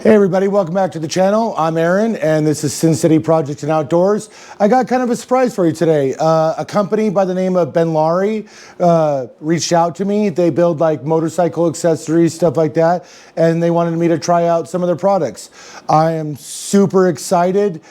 Hey everybody, welcome back to the channel. I'm Aaron and this is Sin City Projects and Outdoors. I got kind of a surprise for you today. A company by the name of Benlari reached out to me. They build like motorcycle accessories, stuff like that, and they wanted me to try out some of their products. I am super excited.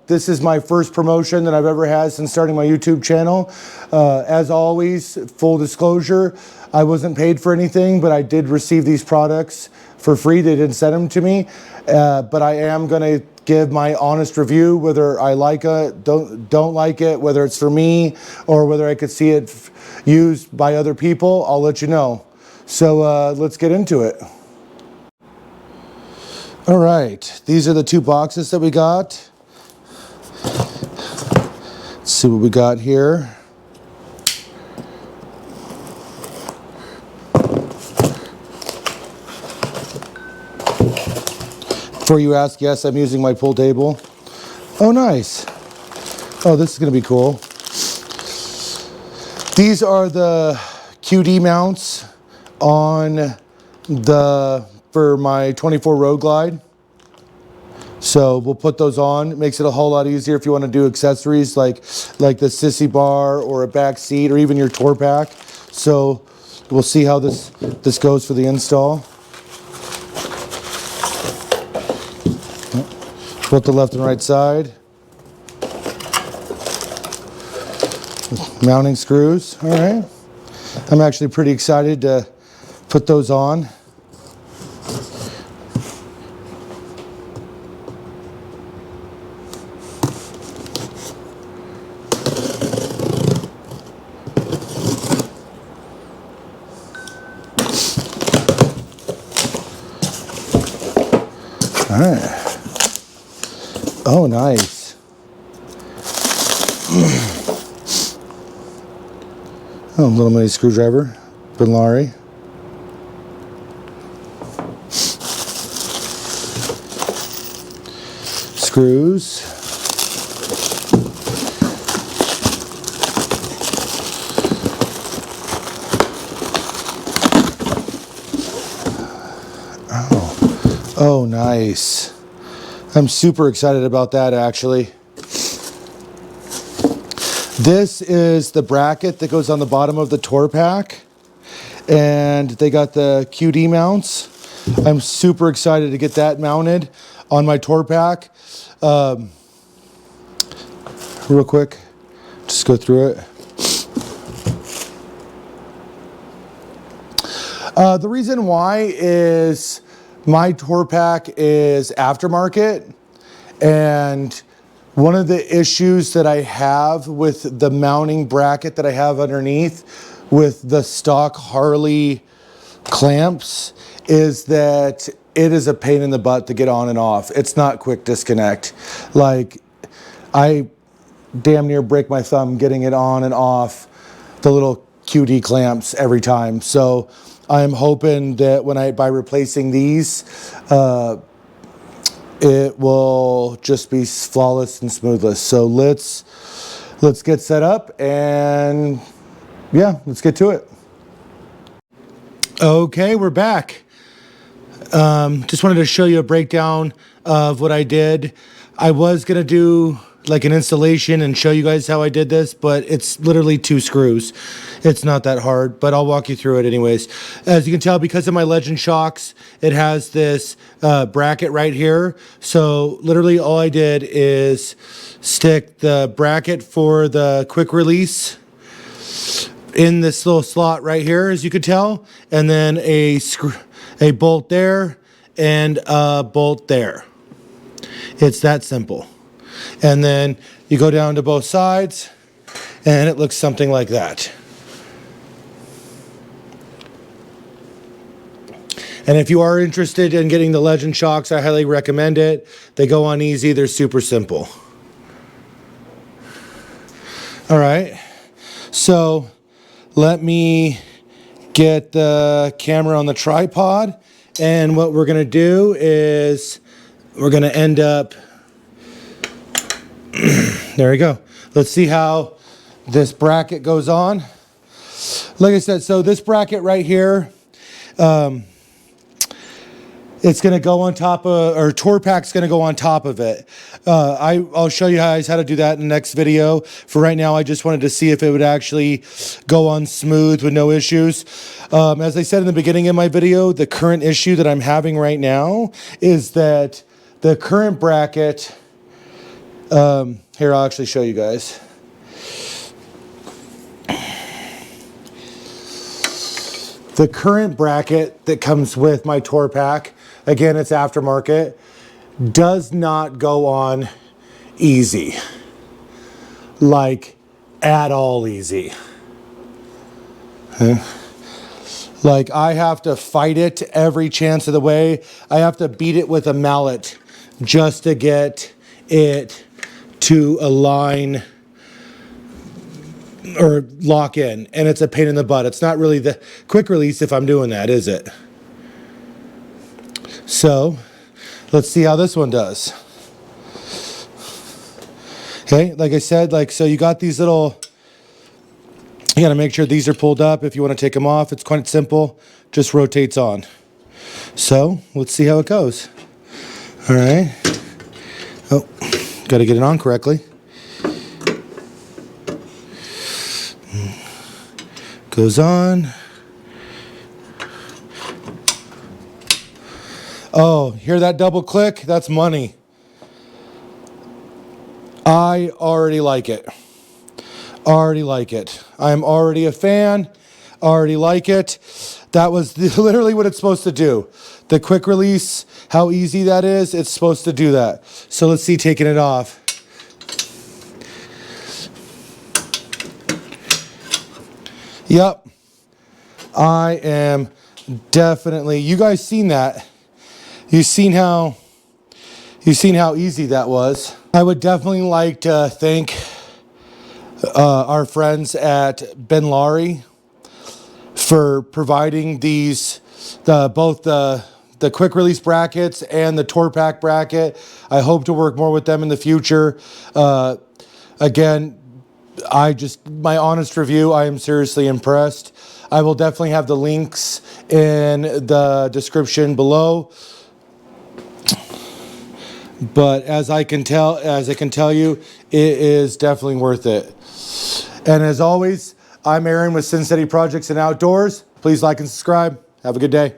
This is my first promotion that I've ever had since starting my YouTube channel. As always, full disclosure, I wasn't paid for anything, but I did receive these products for free. They didn't send them to me, but I am going to give my honest review, whether I like it, don't like it, whether it's for me or whether I could see it used by other people. I'll let you know. So let's get into it. All right, these are the two boxes that we got. Let's see what we got here. Before you ask, yes, I'm using my pool table. Oh, nice. Oh, this is going to be cool. These are the QD mounts on for my 24 Road Glide. So we'll put those on. It makes it a whole lot easier if you want to do accessories like the sissy bar or a back seat or even your tour pack. So we'll see how this goes for the install. Both the left and right side. Mounting screws, all right. I'm actually pretty excited to put those on. All right. Oh, nice. Oh, little mini screwdriver, Benlari. Screws. Oh, nice. I'm super excited about that, actually. This is the bracket that goes on the bottom of the tour pack, and they got the QD mounts. I'm super excited to get that mounted on my tour pack. Real quick, just go through it. The reason why is my tour pack is aftermarket, and one of the issues that I have with the mounting bracket that I have underneath with the stock Harley clamps is that it is a pain in the butt to get on and off. It's not quick disconnect. Like, I damn near break my thumb getting it on and off the little QD clamps every time. So I'm hoping that by replacing these, it will just be flawless and smoothless. So let's get set up and yeah, let's get to it. Okay, we're back. Just wanted to show you a breakdown of what I did. I was gonna do like an installation and show you guys how I did this, but it's literally 2 screws. It's not that hard, but I'll walk you through it anyways. As you can tell, because of my Legend shocks, it has this bracket right here. So literally all I did is stick the bracket for the quick release in this little slot right here, as you could tell, and then a bolt there and a bolt there. It's that simple. And then you go down to both sides and it looks something like that. And if you are interested in getting the Legend shocks, I highly recommend it. They go on easy, they're super simple. All right, so let me get the camera on the tripod, and what we're gonna do is we're gonna end up there we go. Let's see how this bracket goes on. Like I said, so this bracket right here it's going to go on top of, or tour pack's going to go on top of it. I'll show you guys how to do that in the next video. For right now, I just wanted to see if it would actually go on smooth with no issues. As I said in the beginning of my video, the current issue that I'm having right now is that the current bracket, here, I'll actually show you guys. The current bracket that comes with my tour pack, again, it's aftermarket, does not go on easy. Like, at all easy. Like, I have to fight it every chance of the way. I have to beat it with a mallet just to get it to align or lock in, and it's a pain in the butt. It's not really the quick release if I'm doing that, is it? So let's see how this one does. Okay, like I said, so you got these little, you got to make sure these are pulled up. If you want to take them off, it's quite simple, just rotates on. So let's see how it goes. All right. Oh, got to get it on correctly. Goes on. Oh, hear that double click? That's money. I already like it. Already like it. I'm already a fan. Already like it. That was literally what it's supposed to do. The quick release, how easy that is, it's supposed to do that. So let's see taking it off. Yep. I am definitely, you guys seen that. You've seen how easy that was. I would definitely like to thank our friends at Benlari for providing these, both the quick release brackets and the tour pack bracket. I hope to work more with them in the future. Again, my honest review, I am seriously impressed. I will definitely have the links in the description below. But as I can tell you, it is definitely worth it. And as always, I'm Aaron with Sin City Projects and Outdoors. Please like and subscribe. Have a good day.